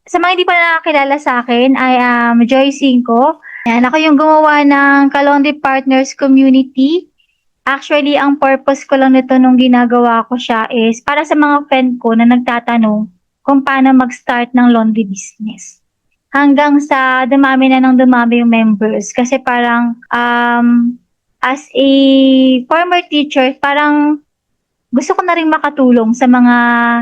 Sa mga hindi pa nakakilala sa akin, I am Joy Cinco. Ayan, ako yung gumawa ng Kalondri Partners Community. Actually, ang purpose ko lang nito nung ginagawa ko siya is para sa mga friend ko na nagtatanong kung paano mag-start ng laundry business. Hanggang sa dumami na ng dumami yung members. Kasi parang as a former teacher, parang gusto ko na rin makatulong sa mga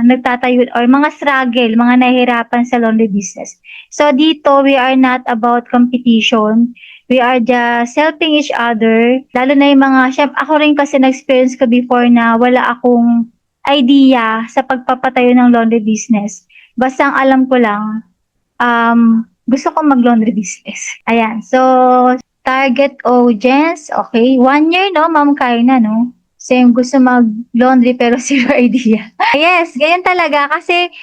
nagtatayo or mga struggle, mga nahihirapan sa laundry business. So dito, we are not about competition. We are just helping each other. Lalo na yung mga, syempre, ako rin kasi na-experience ko before na wala akong idea sa pagpapatayo ng laundry business. Basta ang alam ko lang, gusto ko mag-laundry business. Ayan. So, target audience, okay. 1 year, no, Ma'am Kaina, no? Same, gusto mag-laundry pero zero idea. Yes, ganyan talaga kasi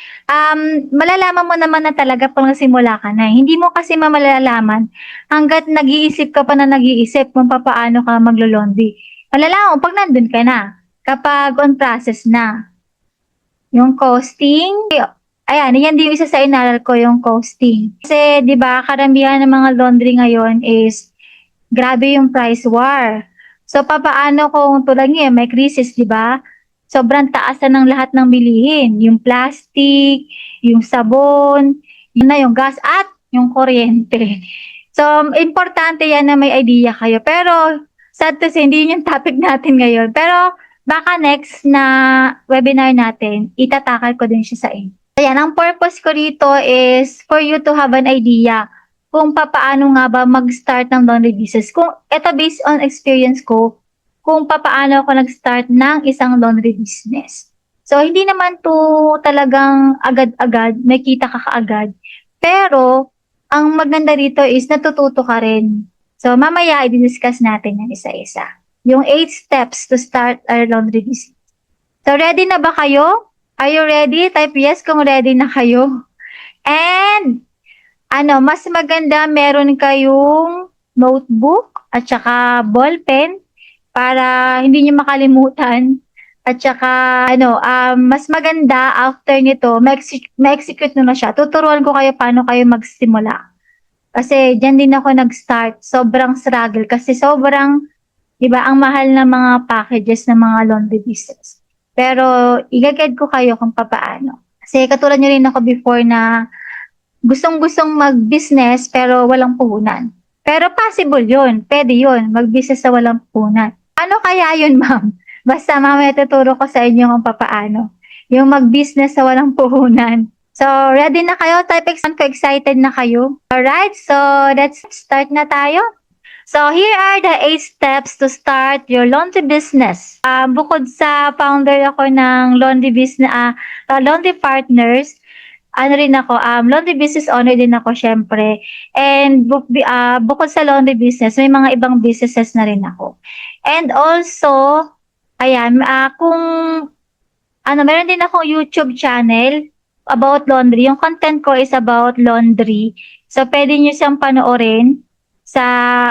malalaman mo naman na talaga pag nagsimula ka na. Hindi mo kasi malalaman hangga't nag-iisip ka pa na nag-iisip kung paano ka maglo-laundry. Malalaman mo pag nandun ka na, kapag on process na. Yung costing, ayan, yan din yung isa sa inaral ko, yung costing. Kasi 'di ba karamihan ng mga laundry ngayon is grabe yung price war. So, papaano kung tulad ngayon may krisis, di ba? Sobrang taas na ng lahat ng bilihin. Yung plastic, yung sabon, yun na yung gas at yung kuryente. So, importante yan na may idea kayo. Pero, sad to say, hindi yun yung topic natin ngayon. Pero, baka next na webinar natin, itatakal ko din siya sa inyo. Ayan, ang purpose ko rito is for you to have an idea kung papaano nga ba mag-start ng laundry business. Kung ito based on experience ko, kung papaano ako nag-start ng isang laundry business. So, hindi naman to talagang agad-agad, may kita ka kaagad. Pero, ang maganda rito is natututo ka rin. So, mamaya i-discuss natin yan isa-isa. Yung 8 steps to start our laundry business. So, ready na ba kayo? Are you ready? Type yes kung ready na kayo. And, mas maganda meron kayong notebook at saka ballpen para hindi niyo makalimutan. At saka, mas maganda after nito, ma-execute nyo na siya. Tuturuan ko kayo paano kayo magsimula. Kasi dyan din ako nag-start. Sobrang struggle. Kasi sobrang, di ba, ang mahal ng mga packages ng mga laundry business. Pero, i-guide ko kayo kung paano. Kasi katulad nyo rin ako before na gustong-gustong mag-business pero walang puhunan. Pero possible yun. Pwede yun. Mag-business sa walang puhunan. Ano kaya yun, ma'am? Basta mamaya tuturo ko sa inyo kung paano. Yung mag-business sa walang puhunan. So, ready na kayo? Type exam ko, excited na kayo? Alright, so let's start na tayo. So, here are the 8 steps to start your laundry business. Bukod sa founder ako ng laundry business, laundry partners, rin ako, laundry business owner din ako syempre. And bukod sa laundry business, may mga ibang businesses na rin ako. And also, ayan, kung meron din akong YouTube channel about laundry. Yung content ko is about laundry. So, pwede nyo siyang panoorin sa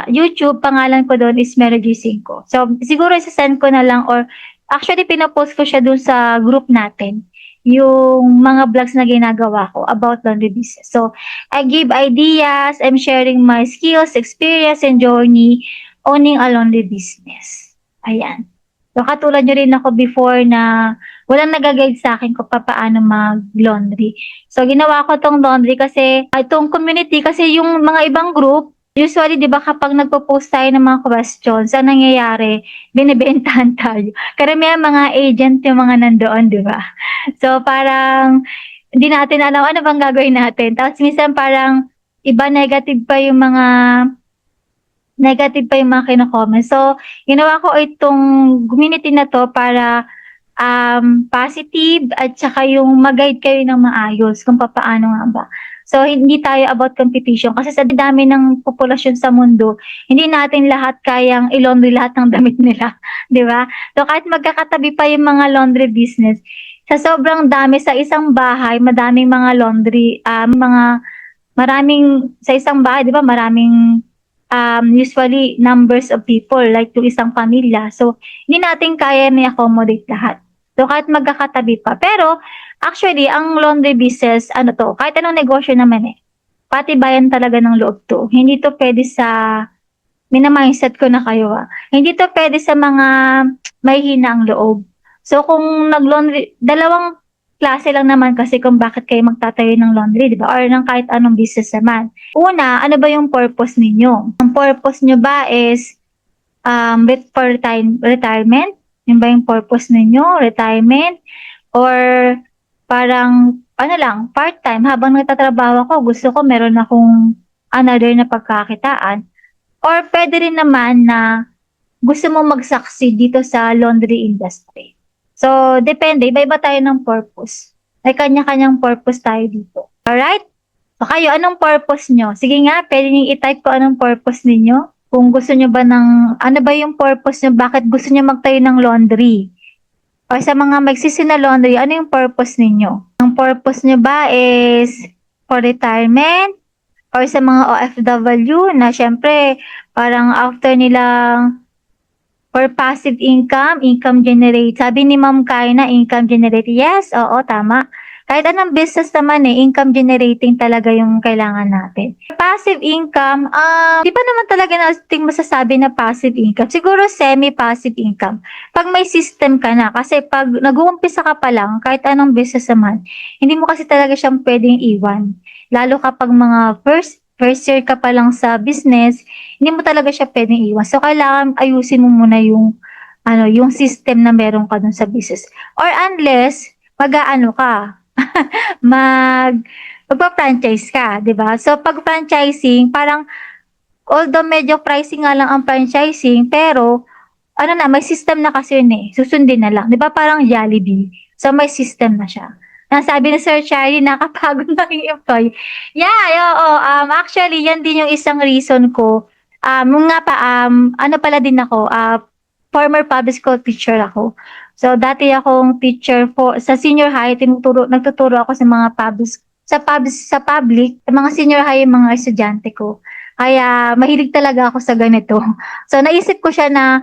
YouTube. Pangalan ko doon is Mary G5. So, siguro isa-send ko na lang or actually, pinapost ko siya doon sa group natin yung mga vlogs na ginagawa ko about laundry business. So, I give ideas, I'm sharing my skills, experience, and journey owning a laundry business. Ayan. So, katulad nyo rin ako before na walang nag-guide sa akin kung paano mag-laundry. So, ginawa ko tong laundry kasi, itong community, kasi yung mga ibang group, usually, di ba, kapag nagpo-post tayo ng mga questions, ang nangyayari, binibentahan tayo. Karamihan mga agent yung mga nandoon, di ba? So, parang, hindi natin alam ano bang gagawin natin. Tapos, minsan parang, iba negative pa yung mga kino-comment. So, ginawa ko itong community na to para positive at saka yung mag-guide kayo ng maayos kung paano nga ba. So, hindi tayo about competition kasi sa dami ng populasyon sa mundo, hindi natin lahat kayang i-laundry lahat ng damit nila, di ba? So, kahit magkakatabi pa yung mga laundry business, sa sobrang dami sa isang bahay, madaming mga laundry, maraming, sa isang bahay, di ba, maraming usually numbers of people, like yung isang pamilya. So, hindi natin kaya na accommodate lahat. So, kahit magkakatabi pa. Pero, Actually, ang laundry business, ano to, kahit anong negosyo naman eh, patibayan talaga ng loob to. Hindi to pwede sa, mina-mindset ko na kayo hindi to pwede sa mga may hinang loob. So kung nag-laundry, dalawang klase lang naman kasi kung bakit kayo magtatayo ng laundry, di ba? Or ng kahit anong business naman. Una, ano ba yung purpose ninyo? Ang purpose nyo ba is for retirement? Yun ba yung purpose ninyo? Retirement? Or parang, ano lang, part-time, habang nagtatrabaho ako, gusto ko meron akong another na pagkakitaan. Or pwede rin naman na gusto mo mag-succeed dito sa laundry industry. So, depende. Iba-iba tayo ng purpose. May kanya-kanyang purpose tayo dito. Alright? So, kayo, anong purpose nyo? Sige nga, pwede niyo i-type ko anong purpose ninyo. Kung gusto nyo ba ng, ano ba yung purpose nyo? Bakit gusto nyo magtayo ng laundry? O sa mga magsisi na laundry, ano yung purpose ninyo? Ang purpose nyo ba is for retirement? Or sa mga OFW na syempre parang after nilang for passive income, income generate. Sabi ni Ma'am Kaina, income generate. Yes, oo, tama. Kahit anong business naman income generating talaga yung kailangan natin. Passive income, di pa naman talaga nating masasabi na passive income. Siguro semi-passive income. Pag may system ka na, kasi pag nag-uumpisa ka pa lang, kahit anong business naman, hindi mo kasi talaga siyang pwedeng iwan. Lalo kapag mga first year ka pa lang sa business, hindi mo talaga siya pwedeng iwan. So, kailangan ayusin mo muna yung, yung system na meron ka dun sa business. Or unless, mag-aano ka, magpa-franchise ka, 'di ba? So pag franchising, parang although medyo pricing nga lang ang franchising, pero ano na, may system na kasi yun susundin na lang. 'Di ba parang Jollibee? So may system na siya. Nasabi ni Sir Charlie, nakapagod maging employee. Yeah, oo. Actually, yan din yung isang reason ko. Nga pa, ano pala din ako, former public school teacher ako. So, dati akong teacher sa senior high, nagtuturo ako sa mga public, sa mga senior high, yung mga estudyante ko. Kaya, mahilig talaga ako sa ganito. So, naisip ko siya na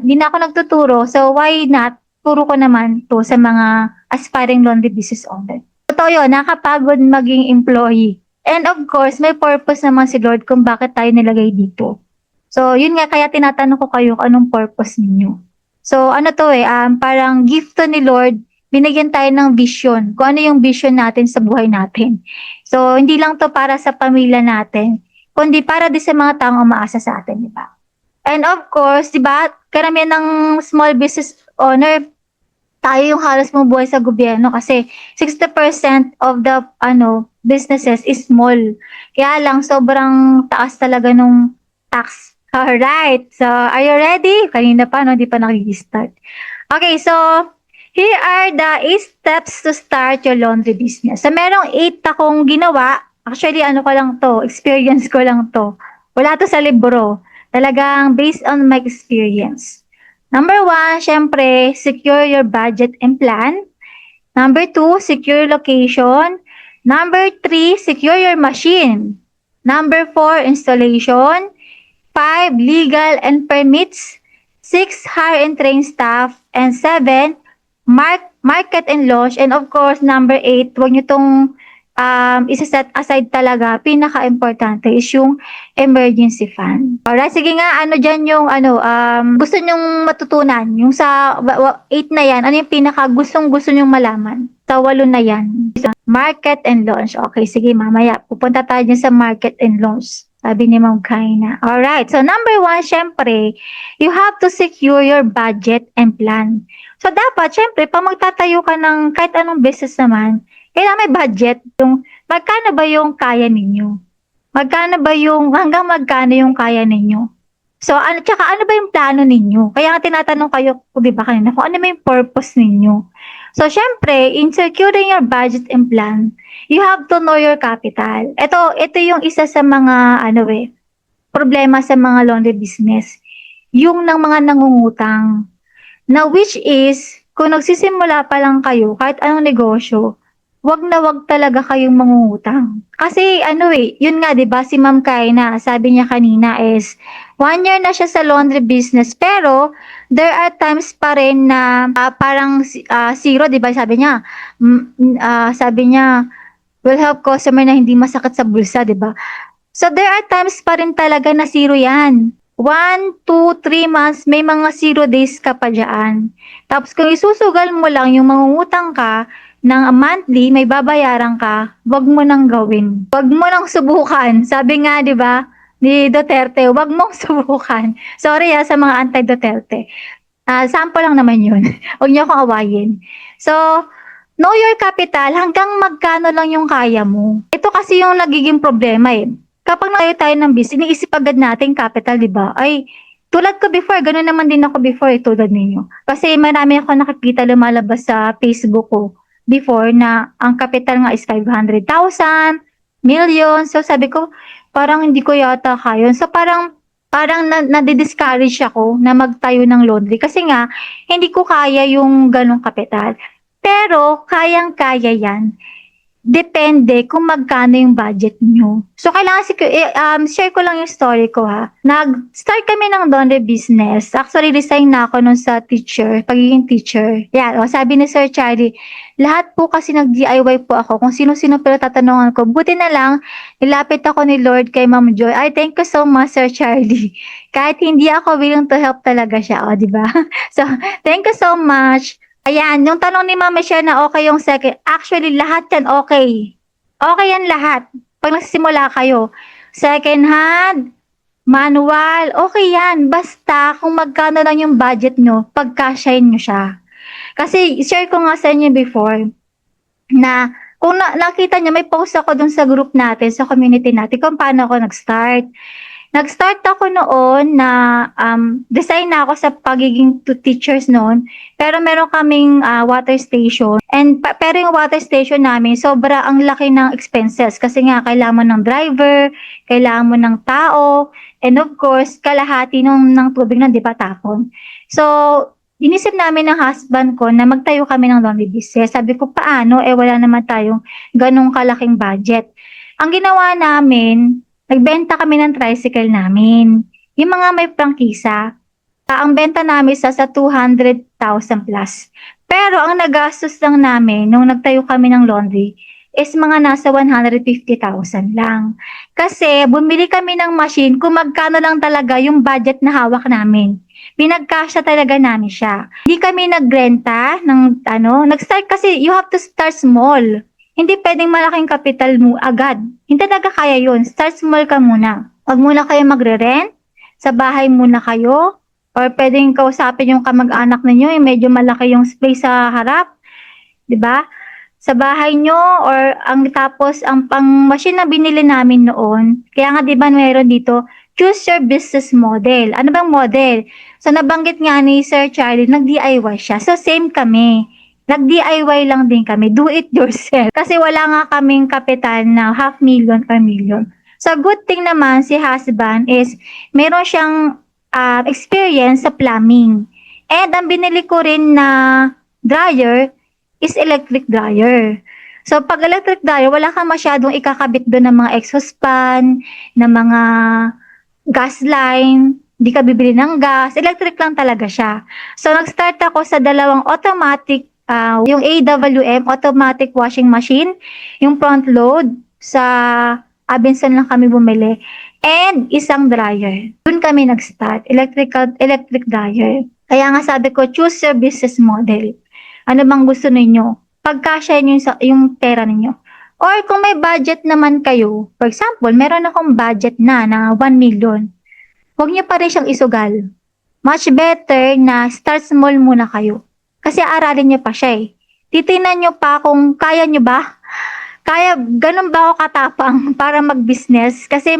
di na ako nagtuturo. So, why not? Turo ko naman to sa mga aspiring laundry business owner. Totoo yun, nakapagod maging employee. And of course, may purpose naman si Lord kung bakit tayo nilagay dito. So, yun nga, kaya tinatanong ko kayo kung anong purpose ninyo. So, ano to parang gift to ni Lord, binigyan tayo ng vision, kung ano yung vision natin sa buhay natin. So, hindi lang to para sa pamilya natin, kundi para din sa mga taong umaasa sa atin, di ba? And of course, di ba, karamihan ng small business owner, tayo yung halos mabuhay sa gobyerno kasi 60% of the businesses is small. Kaya lang sobrang taas talaga nung tax. Alright, so are you ready? Kanina pa, no? Di pa nakikistart. Okay, so here are the 8 steps to start your laundry business. So merong 8 akong ginawa. Actually, ano ko lang to, experience ko lang to. Wala to sa libro. Talagang based on my experience. Number 1, syempre, secure your budget and plan. Number 2, secure location. Number 3, secure your machine. Number 4, installation. 5, legal and permits. 6, hire and train staff. And 7, market and launch. And of course, number 8, huwag nyo tong isa-set aside talaga. Pinaka-importante is yung emergency fund. Alright, sige nga, ano dyan yung gusto nyong matutunan? Yung sa 8 na yan, ano yung pinaka-gustong-gusto nyong malaman? Sa 8 na yan. Market and launch. Okay, sige, mamaya. Pupunta tayo dyan sa market and launch. Sabi ni Ma'am Kaina. Alright, so number 1, syempre, you have to secure your budget and plan. So dapat, syempre, pag magtatayo ka ng kahit anong business naman, kailangan may budget. Yung, magkano ba yung kaya ninyo? Hanggang magkano yung kaya ninyo? So, tsaka ano ba yung plano ninyo? Kaya nga tinatanong kayo, di ba kanina, kung ano ba yung purpose ninyo? So, syempre, in securing your budget and plan, you have to know your capital. Ito yung isa sa mga, problema sa mga laundry business. Yung ng mga nangungutang. Na which is, kung nagsisimula pa lang kayo, kahit anong negosyo, wag na wag talaga kayong mangungutang. Kasi ano yun nga 'di ba si Ma'am Kaina, sabi niya kanina is 1 year na siya sa laundry business pero there are times pa rin na parang zero 'di ba sabi niya will help customer na hindi masakit sa bulsa 'di ba? So there are times pa rin talaga na zero 'yan. 1, 2, 3 months, may mga 0 days ka pa diyan. Tapos kung isusugal mo lang yung mangungutang ka ng monthly, may babayaran ka, wag mo nang gawin. Wag mo nang subukan. Sabi nga, 'di ba, ni Duterte, wag mong subukan. Sorry sa mga anti-Duterte. Sample lang naman 'yun. Wag niyo akong awayin. So, know your capital hanggang magkano lang yung kaya mo. Ito kasi yung nagiging problema kapag tayo ng business, iniisip agad natin capital, di ba? Ay, tulad ko before, gano'n naman din ako before, tulad ninyo. Kasi marami ako nakikita lumalabas sa Facebook ko before na ang capital nga is 500,000, million. So sabi ko, parang hindi ko yata kaya. So parang nadi-discourage ako na magtayo ng laundry kasi nga hindi ko kaya yung ganong kapital. Pero kayang-kaya yan. Depende kung magkano yung budget nyo. So, kailangan share ko lang yung story ko Nag-start kami ng laundry business. Actually, resign na ako nun sa pagiging teacher. Yan, sabi ni Sir Charlie, lahat po kasi nag-DIY po ako. Kung sino-sino pero tatanungan ko. Buti na lang, nilapit ako ni Lord kay Ma'am Joy. Ay, thank you so much, Sir Charlie. Kahit hindi ako willing to help talaga siya. O, diba? So, thank you so much. Ayan, yung tanong ni Ma'am Michelle na okay yung second. Actually, lahat yan okay. Okay yan lahat. Pag nagsisimula kayo. Second hand, manual, okay yan. Basta kung magkano lang yung budget nyo, pagkasyahin nyo siya. Kasi share ko nga sa inyo before na kung nakita nyo, may post ako dun sa group natin, sa community natin, kung paano ako nag-start. Nag-start ako noon na design na ako sa pagiging teachers noon. Pero meron kaming water station. Pero yung water station namin, sobra ang laki ng expenses. Kasi nga, kailangan mo ng driver, kailangan mo ng tao, and of course, kalahati ng tubig na di ba tapon. So, inisip namin ng husband ko na magtayo kami ng laundry business. Sabi ko, paano? Wala naman tayong ganong kalaking budget. Ang ginawa namin, nagbenta kami ng tricycle namin. Yung mga may prangkisa, ang benta namin sa 200,000 plus. Pero ang nagastos lang namin nung nagtayo kami ng laundry is mga nasa 150,000 lang. Kasi bumili kami ng machine kung magkano lang talaga yung budget na hawak namin. Pinagkasya talaga namin siya. Hindi kami nagrenta ng nag-start kasi you have to start small. Hindi pwedeng malaking kapital mo agad. Hindi talaga kaya yun. Start small ka muna. Huwag muna kayo magre-rent. Sa bahay muna kayo. Or pwedeng kausapin yung kamag-anak ninyo. Yung medyo malaki yung space sa harap. 'Di ba? Sa bahay nyo. Or tapos ang pang-machine na binili namin noon. Kaya nga 'di ba meron dito, choose your business model. Ano bang model? So nabanggit nga ni Sir Charlie, nag-DIY siya. So same kami. Nag-DIY lang din kami, do it yourself. Kasi wala nga kaming kapital na 500,000 or million. So good thing naman si husband is meron siyang experience sa plumbing. And ang binili ko rin na dryer is electric dryer. So pag electric dryer, wala kang masyadong ikakabit doon ng mga exhaust fan, ng mga gas line, hindi ka bibili ng gas, electric lang talaga siya. So nag-start ako sa dalawang automatic yung AWM, automatic washing machine, yung front load, sa Abenson lang kami bumili, and isang dryer. Doon kami nag-start, electric dryer. Kaya nga sabi ko, choose your business model. Ano bang gusto ninyo? Pagkasya nyo yung pera ninyo. Or kung may budget naman kayo, for example, meron akong budget na 1 million. Huwag nyo pa rin siyang isugal. Much better na start small muna kayo. Kasi aralin nyo pa siya Titingnan nyo pa kung kaya nyo ba. Ganun ba ako katapang para mag-business? Kasi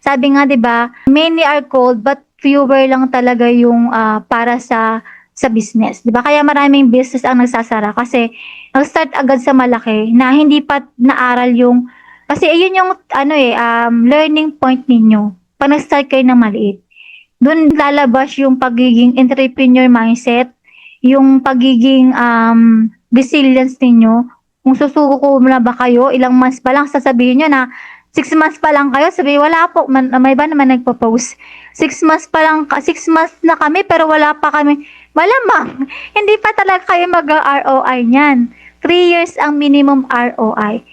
sabi nga 'di ba, many are called but fewer lang talaga yung para sa business. 'Di ba? Kaya maraming business ang nagsasara kasi nag-start agad sa malaki na hindi pa naaral yung kasi ayun yung learning point ninyo. Pag nag-start kayo ng maliit. Doon lalabas yung pagiging entrepreneur mindset, yung pagiging resilience ninyo, kung susuko na ba kayo, ilang months pa lang, sasabihin nyo na 6 months pa lang kayo, sabi wala po, may iba naman nagpo-post. 6 months pa lang, 6 months na kami pero wala pa kami. Malamang, hindi pa talaga kayo mag-ROI niyan. 3 years ang minimum ROI.